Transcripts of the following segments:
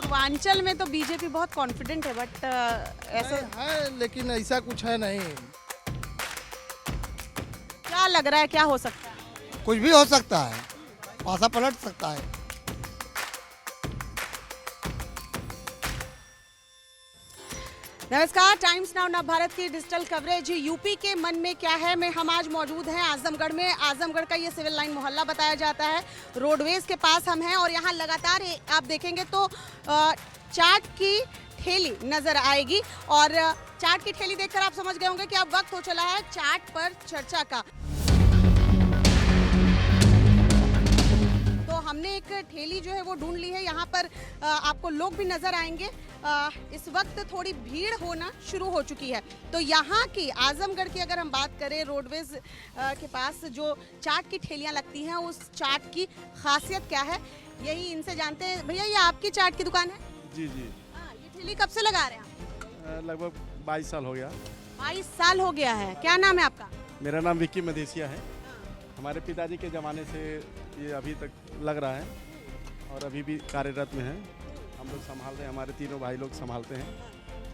पूर्वांचल में तो बीजेपी बहुत कॉन्फिडेंट है, बट ऐसा है, लेकिन ऐसा कुछ है नहीं। क्या लग रहा है, क्या हो सकता है? कुछ भी हो सकता है, पासा पलट सकता है। नमस्कार, टाइम्स नाउ नव भारत की डिजिटल कवरेज यूपी के मन में क्या है में हम आज मौजूद हैं आजमगढ़ में। आजमगढ़ का ये सिविल लाइन मोहल्ला बताया जाता है, रोडवेज के पास हम हैं और यहाँ लगातार आप देखेंगे तो चाट की ठेली नजर आएगी और चाट की ठेली देखकर आप समझ गए होंगे कि अब वक्त हो चला है चाट पर चर्चा का। तो हमने एक ठेली जो है वो ढूंढ ली है, यहाँ पर आपको लोग भी नजर आएंगे। इस वक्त थोड़ी भीड़ होना शुरू हो चुकी है। तो यहाँ की आजमगढ़ की अगर हम बात करें, रोडवेज के पास जो चाट की ठेलियाँ लगती हैं, उस चाट की खासियत क्या है, यही इनसे जानते हैं। भैया, ये आपकी चाट की दुकान है? जी जी। ये ठेली कब से लगा रहे हैं आप? लगभग 22 साल हो गया। 22 साल हो गया है। क्या नाम है आपका? मेरा नाम विक्की मदेसिया है। हमारे पिताजी के ज़माने से ये अभी तक लग रहा है और अभी भी कार्यरत में है। हम लोग संभाल रहे हैं, हमारे तीनों भाई लोग संभालते हैं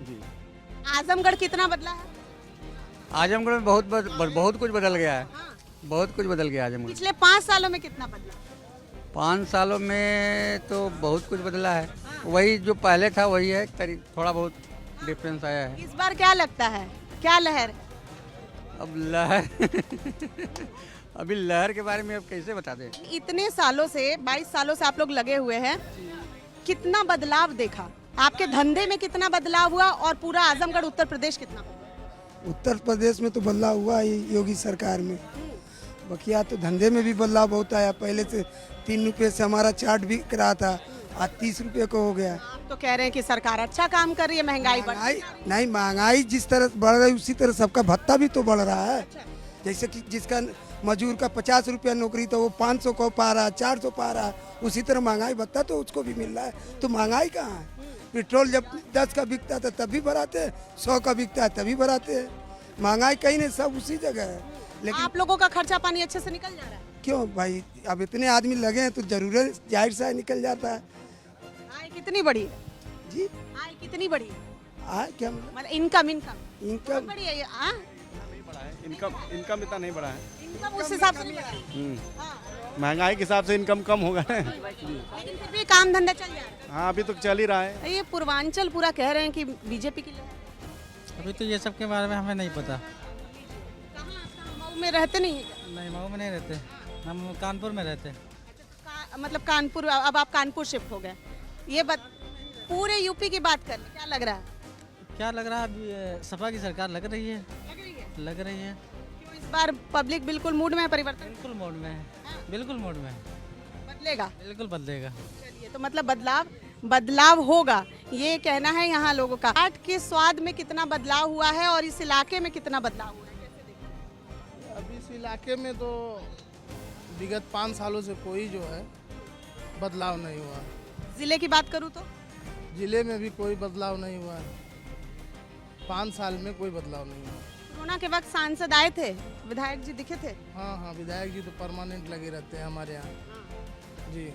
जी। आजमगढ़ कितना बदला है? आजमगढ़ में बहुत कुछ बदल गया है। बहुत कुछ बदल गया आजमगढ़। पिछले 5 सालों में कितना बदला? 5 सालों में तो बहुत कुछ बदला है। वही जो पहले था वही है, करीब थोड़ा बहुत डिफरेंस आया है। इस बार क्या लगता है, क्या लहर? अब लहर अभी लहर के बारे में अब कैसे बता दें। इतने सालों से, 22 सालों से आप लोग लगे हुए हैं, कितना बदलाव देखा? आपके धंधे में कितना बदलाव हुआ और पूरा आजमगढ़ उत्तर प्रदेश कितना बदला? उत्तर प्रदेश में तो बदलाव हुआ ही योगी सरकार में। बकिया तो धंधे में भी बदलाव बहुत आया। पहले से 3 रुपये से हमारा चाट बिक रहा था, आज 30 रुपये को हो गया। आप तो कह रहे हैं कि सरकार अच्छा काम कर रही है, महंगाई बढ़ रही है। नहीं, महंगाई जिस तरह बढ़ रही उसी तरह सबका भत्ता भी तो बढ़ रहा है। जैसे कि जिसका मजदूर का 50 रुपया नौकरी तो वो 500 को पा रहा है, 400 पा रहा है, उसी तरह महंगाई भत्ता तो उसको भी मिल रहा है। तो महंगाई कहाँ है? पेट्रोल जब 10 का बिकता था तभी बढ़ाते हैं, 100 का बिकता है तभी बढ़ाते हैं। महंगाई कहीं नहीं, सब उसी जगह है। लेकिन आप लोगों का खर्चा पानी अच्छे से निकल जा रहा है? क्यों भाई, अब इतने आदमी लगे हैं तो जरूर जाहिर सा निकल जाता है। आय कितनी बढ़ी है? जी, आय कितनी बढ़ी है? क्या मतलब इनकम बहुत इनकम बढ़ी है ये। हाँ? इनकम इतना नहीं बढ़ा है। इनकम उस हिसाब से नहीं बढ़ी। हाँ। महंगाई के हिसाब से इनकम कम होगा। लेकिन फिर भी काम धंधा चल जा रहा है। हाँ, अभी तो चल ही रहा है। ये पूर्वांचल पूरा कह रहे हैं कि बीजेपी की लहर। अभी तो ये सब के बारे में हमें नहीं पता। मऊ में रहते नहीं है क्या? नहीं, मऊ में नहीं रहते, हम कानपुर में रहते हैं। मतलब कानपुर, अब आप कानपुर शिफ्ट हो गए। ये पूरे यूपी की बात कर, क्या लग रहा है? क्या लग रहा है, अभी सपा की सरकार लग रही है। लग रही है लग रही है। क्यों इस बार पब्लिक बिल्कुल मूड में है, परिवर्तन बिल्कुल मोड में है, बिल्कुल मोड में है, बदलेगा? बिल्कुल बदलेगा। चलिए, तो मतलब बदलाव होगा, ये कहना है यहाँ लोगों का। चाट के स्वाद में कितना बदलाव हुआ है और इस इलाके में कितना बदलाव हुआ है, कैसे देखते हैं? अभी इस इलाके में तो विगत 5 सालों से कोई जो है बदलाव नहीं हुआ। जिले की बात करूँ तो जिले में भी कोई बदलाव नहीं हुआ है। 5 साल में कोई बदलाव नहीं हुआ। कोरोना के वक्त सांसद आए थे, विधायक जी दिखे थे। हाँ, विधायक जी तो परमानेंट लगे रहते हैं हमारे यहाँ जी।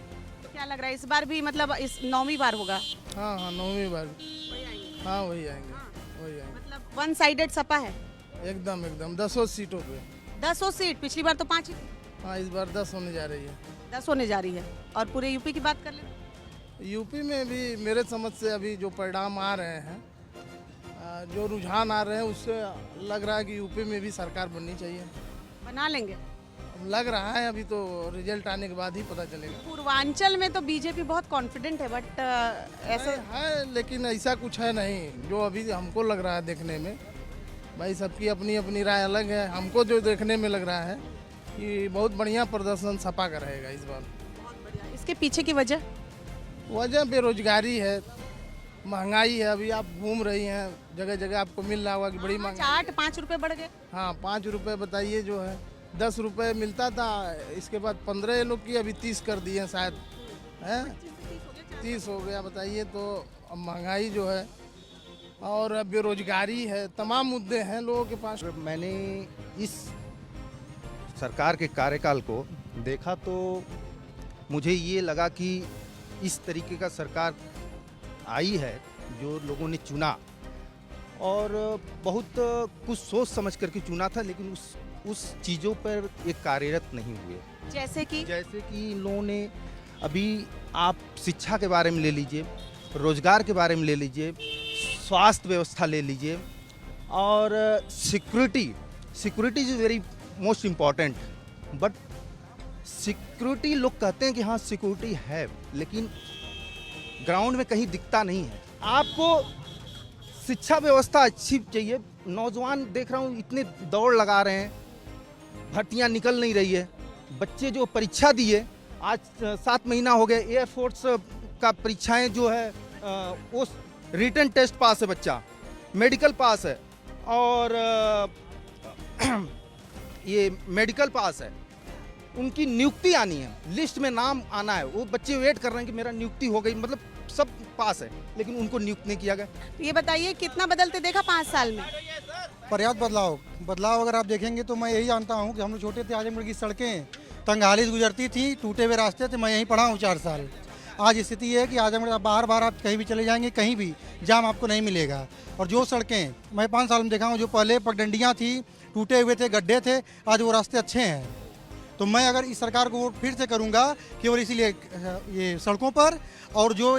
तो क्या लग रहा है इस बार भी, मतलब इस 9वीं बार होगा? हाँ, 9वीं बार। हाँ, वही आएंगे। मतलब 1 साइडेड सपा है एकदम 10 सीटों पे। 10 सीट, पिछली बार तो 5 ही थी। हाँ, इस बार 10 होने जा रही है। 10 होने जा रही है। और पूरे यूपी की बात कर ले, यूपी में भी मेरे समझ से अभी जो परिणाम आ रहे हैं, जो रुझान आ रहे हैं, उससे लग रहा है कि यूपी में भी सरकार बननी चाहिए। बना लेंगे। लग रहा है, अभी तो रिजल्ट आने के बाद ही पता चलेगा। पूर्वांचल में तो बीजेपी बहुत कॉन्फिडेंट है, बट ऐसा है, लेकिन ऐसा कुछ है नहीं जो अभी हमको लग रहा है देखने में। भाई, सबकी अपनी अपनी राय अलग है। हमको जो देखने में लग रहा है कि बहुत बढ़िया प्रदर्शन सपा का रहेगा इस बार। बहुत बढ़िया। इसके पीछे की वजह बेरोजगारी है, महंगाई है। अभी आप घूम रही हैं, जगह जगह आपको मिल रहा होगा कि बड़ी महंगाई। चाट 5 रुपए बढ़ गए। हाँ, 5 रुपये बताइए, जो है 10 रुपये मिलता था, इसके बाद 15 ये लोग की अभी 30 कर दिए शायद, हैं 30 हो गया। बताइए, तो अब महंगाई जो है और बेरोजगारी है, तमाम मुद्दे हैं लोगों के पास। मैंने इस सरकार के कार्यकाल को देखा तो मुझे ये लगा कि इस तरीके का सरकार आई है, जो लोगों ने चुना, और बहुत कुछ सोच समझ करके चुना था, लेकिन उस चीज़ों पर ये कार्यरत नहीं हुए। जैसे कि इन लोगों ने अभी आप शिक्षा के बारे में ले लीजिए, रोजगार के बारे में ले लीजिए, स्वास्थ्य व्यवस्था ले लीजिए, और security is very most important. But security लोग कहते हैं कि हाँ सिक्योरिटी है, लेकिन ग्राउंड में कहीं दिखता नहीं है। आपको शिक्षा व्यवस्था अच्छी चाहिए। नौजवान देख रहा हूँ इतने दौड़ लगा रहे हैं, भर्तियाँ निकल नहीं रही है। बच्चे जो परीक्षा दिए, आज 7 महीना हो गए, एयरफोर्स का परीक्षाएं जो है वो रिटन टेस्ट पास है, बच्चा मेडिकल पास है, और ये मेडिकल पास है, उनकी नियुक्ति आनी है, लिस्ट में नाम आना है, वो बच्चे वेट कर रहे हैं कि मेरा नियुक्ति हो गई, मतलब सब पास है, लेकिन उनको नियुक्त नहीं किया गया। ये बताइए कितना बदलते देखा 5 साल में? पर्याप्त बदलाव अगर आप देखेंगे तो मैं यही जानता हूँ कि हम लोग छोटे थे, आजमगढ़ की सड़कें तंगहाली से गुजरती थी, टूटे हुए रास्ते थे। मैं यहीं पढ़ा हूँ 4 साल। आज स्थिति ये है कि आजमगढ़ बाहर आप कहीं भी चले जाएंगे, कहीं भी जाम आपको नहीं मिलेगा। और जो सड़कें मैं 5 साल में देखा हूँ, जो पहले पगडंडियाँ थी, टूटे हुए थे, गड्ढे थे, आज वो रास्ते अच्छे हैं। तो मैं अगर इस सरकार को वोट फिर से करूंगा केवल इसीलिए ये सड़कों पर, और जो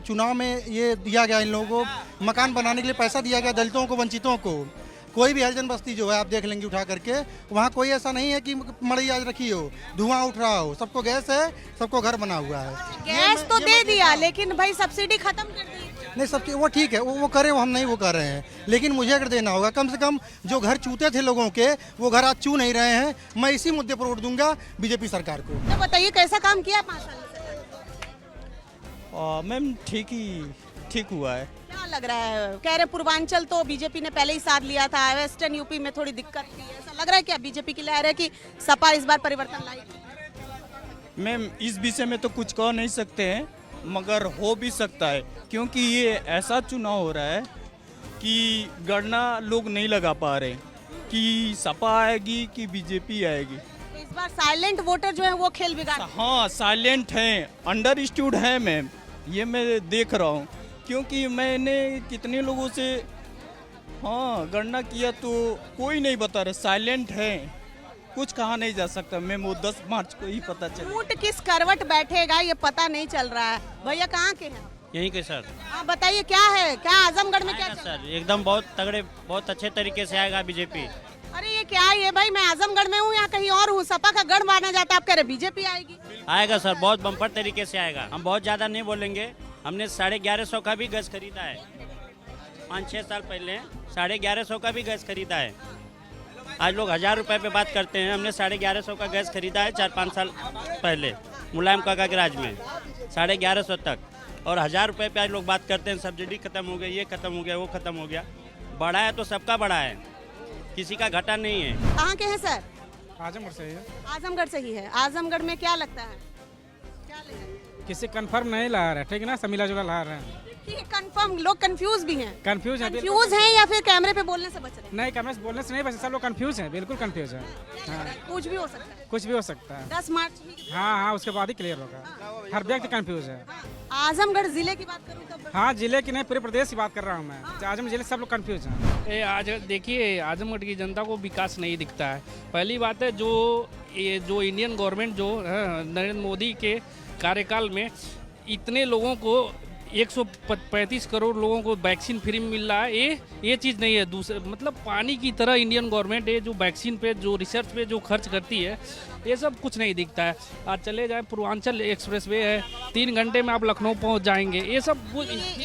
चुनाव में ये दिया गया, इन लोगों को मकान बनाने के लिए पैसा दिया गया, दलितों को, वंचितों को, कोई भी हरिजन बस्ती जो है आप देख लेंगे उठा करके, वहाँ कोई ऐसा नहीं है कि मड़ई आज रखी हो, धुआं उठ रहा हो, सबको गैस है, सबको घर बना हुआ है। गैस तो दे दिया, लेकिन भाई सब्सिडी खत्म कर दी। नहीं, सब वो ठीक है, वो करे, वो हम नहीं वो कर रहे हैं, लेकिन मुझे अगर देना होगा, कम से कम जो घर चूते थे लोगों के, वो घर आज चू नहीं रहे हैं। मैं इसी मुद्दे पर वोट दूंगा बीजेपी सरकार को। तो बताइए कैसा काम किया 5 साल में? मैम ठीक हुआ है। क्या लग रहा है? कह रहे पूर्वांचल तो बीजेपी ने पहले ही साथ लिया था, वेस्टर्न यूपी में थोड़ी दिक्कत थी, ऐसा लग रहा है क्या बीजेपी की लहर है कि सपा इस बार परिवर्तन लाएगी? मैम इस विषय में तो कुछ कह नहीं सकते हैं, मगर हो भी सकता है, क्योंकि ये ऐसा चुनाव हो रहा है कि गणना लोग नहीं लगा पा रहे कि सपा आएगी कि बीजेपी आएगी। तो इस बार साइलेंट वोटर जो है वो खेल बिगाड़। हाँ, साइलेंट हैं, अंडरस्टूड है मैम, ये मैं देख रहा हूँ, क्योंकि मैंने कितने लोगों से गणना किया तो कोई नहीं बता रहे, साइलेंट है, कुछ कहा नहीं जा सकता। मैं वो 10 मार्च को ही पता चला। ऊंट किस करवट बैठेगा ये पता नहीं चल रहा है। भैया कहाँ के हैं? यहीं के सर। हाँ बताइए क्या है, क्या आजमगढ़ में क्या सर एकदम बहुत तगड़े, बहुत अच्छे तरीके से आएगा बीजेपी। अरे ये क्या है ये भाई, मैं आजमगढ़ में हूँ या कहीं और हूँ, सपा का गढ़ माना जाता है, आप कह रहे बीजेपी आएगी? आएगा सर, बहुत बम्पर तरीके से आएगा। हम बहुत ज्यादा नहीं बोलेंगे, हमने 1150 का भी गैस खरीदा है, 5-6 साल पहले 1150 का भी गैस खरीदा है। आज लोग 1000 रुपए पे बात करते हैं, हमने 1150 का गैस खरीदा है 4-5 साल पहले मुलायम काका के राज में, 1150 तक, और 1000 रुपए पे आज लोग बात करते हैं सब्सिडी खत्म हो गई, ये खत्म हो गया, वो खत्म हो गया। बढ़ा है तो सबका बढ़ा है, किसी का घटा नहीं है। कहाँ के हैं सर? आजमगढ़ से है। आजमगढ़ से ही है। आजमगढ़ में क्या लगता है, क्या ले रहे हैं? किसी कंफर्म नहीं ला रहा है, ठीक है ना, सब मिला जुला ला रहे हैं। कंफर्म, लोग कंफ्यूज भी हैं। कंफ्यूज हैं या फिर कैमरे पे बोलने से बच रहे हैं? नहीं, कैमरे से बोलने से नहीं बचे, सब लोग कंफ्यूज हैं, बिल्कुल कंफ्यूज है। कुछ भी हो सकता है, कुछ भी हो सकता है। 10 मार्च। हाँ, उसके बाद ही क्लियर होगा। हर व्यक्ति कंफ्यूज है। आजमगढ़ जिले की बात करूँ तो हाँ, जिले की नहीं, पूरे प्रदेश की बात कर रहा हूँ मैं। आजमगढ़ जिले सब लोग कंफ्यूज हैं। आज देखिए, आजमगढ़ की जनता को विकास नहीं दिखता है। पहली बात है, जो इंडियन गवर्नमेंट जो नरेंद्र मोदी के कार्यकाल में इतने लोगों को 135 करोड़ लोगों को वैक्सीन फ्री में मिल रहा है, ये चीज़ नहीं है। दूसरे मतलब पानी की तरह इंडियन गवर्नमेंट है जो वैक्सीन पे, जो रिसर्च पे जो खर्च करती है, ये सब कुछ नहीं दिखता है। आज चले जाए, पूर्वांचल एक्सप्रेस वे है, 3 घंटे में आप लखनऊ पहुंच जाएंगे, ये सब।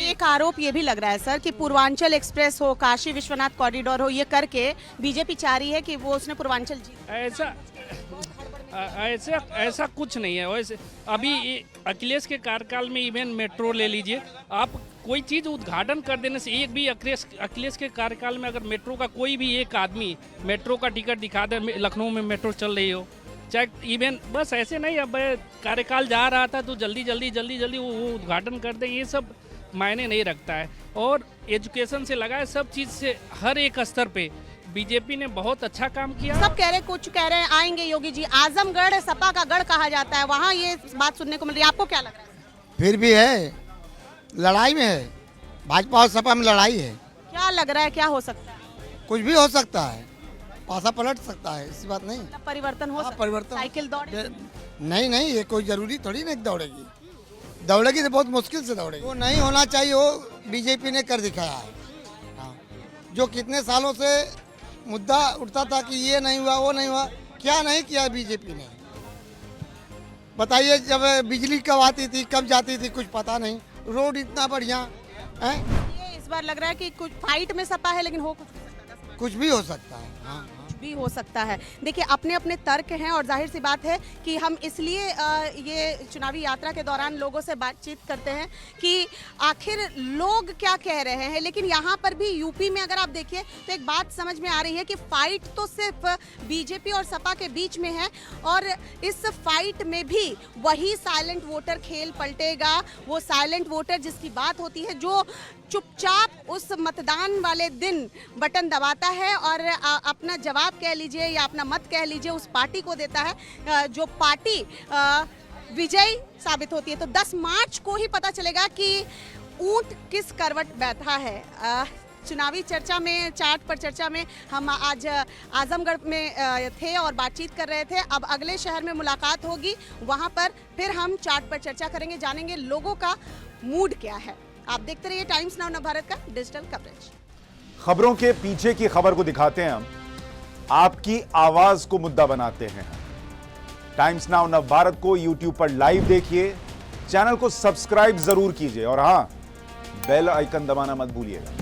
एक आरोप ये भी लग रहा है सर कि पूर्वांचल एक्सप्रेस हो, काशी विश्वनाथ कॉरिडोर हो, ये करके बीजेपी चाह रही है कि वो उसने पूर्वांचल जीत। ऐसा कुछ नहीं है। वैसे अभी अखिलेश के कार्यकाल में इवन मेट्रो ले लीजिए, आप कोई चीज़ उद्घाटन कर देने से, एक भी अखिलेश के कार्यकाल में अगर मेट्रो का कोई भी एक आदमी मेट्रो का टिकट दिखा दे, लखनऊ में मेट्रो चल रही हो, चाहे इवन बस ऐसे नहीं, अब कार्यकाल जा रहा था तो जल्दी वो उद्घाटन कर दें, ये सब मायने नहीं रखता है। और एजुकेशन से लगा है, सब चीज़ से, हर एक स्तर पे बीजेपी ने बहुत अच्छा काम किया। सब कह रहे, कुछ कह रहे हैं आएंगे योगी जी। आजमगढ़ सपा का गढ़ कहा जाता है, वहाँ ये बात सुनने को मिल रही है, आपको क्या लग रहा है? फिर भी है, लड़ाई में है, भाजपा और सपा में लड़ाई है। क्या लग रहा है, क्या हो सकता है? कुछ भी हो सकता है, पासा पलट सकता है, ऐसी बात नहीं। मतलब परिवर्तन हो हाँ, सकता है? परिवर्तन। साइकिल दौड़े? नहीं, ये कोई जरूरी थोड़ी नहीं दौड़ेगी। दौड़ेगी तो बहुत मुश्किल से दौड़ेगी। वो नहीं होना चाहिए, वो बीजेपी ने कर दिखाया है। हाँ, जो कितने सालों से मुद्दा उठता था कि ये नहीं हुआ, वो नहीं हुआ, क्या नहीं किया बीजेपी ने? बताइए, जब बिजली कब आती थी, कब जाती थी, कुछ पता नहीं। रोड इतना बढ़िया है। ये इस बार लग रहा है कि कुछ फाइट में सपा है, लेकिन हो कुछ भी हो सकता है। हाँ, भी हो सकता है। देखिए, अपने अपने तर्क हैं और जाहिर सी बात है कि हम इसलिए ये चुनावी यात्रा के दौरान लोगों से बातचीत करते हैं कि आखिर लोग क्या कह रहे हैं। लेकिन यहाँ पर भी यूपी में अगर आप देखिए तो एक बात समझ में आ रही है कि फाइट तो सिर्फ बीजेपी और सपा के बीच में है, और इस फाइट में भी वही साइलेंट वोटर खेल पलटेगा। वो साइलेंट वोटर जिसकी बात होती है, जो चुपचाप उस मतदान वाले दिन बटन दबाता है और अपना जवाब कह लीजिए या अपना मत कह लीजिए उस पार्टी को देता है जो पार्टी विजयी साबित होती है। तो 10 मार्च को ही पता चलेगा कि ऊंट किस करवट बैठा है। चुनावी चर्चा में, चार्ट पर चर्चा में हम आज आजमगढ़ में थे और बातचीत कर रहे थे। अब अगले शहर में मुलाकात होगी, वहां पर फिर हम चार्ट पर चर्चा करेंगे, जानेंगे लोगों का मूड क्या है। आप देखते रहिए टाइम्स नाउ नवभारत का डिजिटल कवरेज। खबरों के पीछे की खबर को दिखाते हैं हम, आपकी आवाज को मुद्दा बनाते हैं। टाइम्स नाउ नवभारत को यूट्यूब पर लाइव देखिए, चैनल को सब्सक्राइब जरूर कीजिए और हां, बेल आइकन दबाना मत भूलिएगा।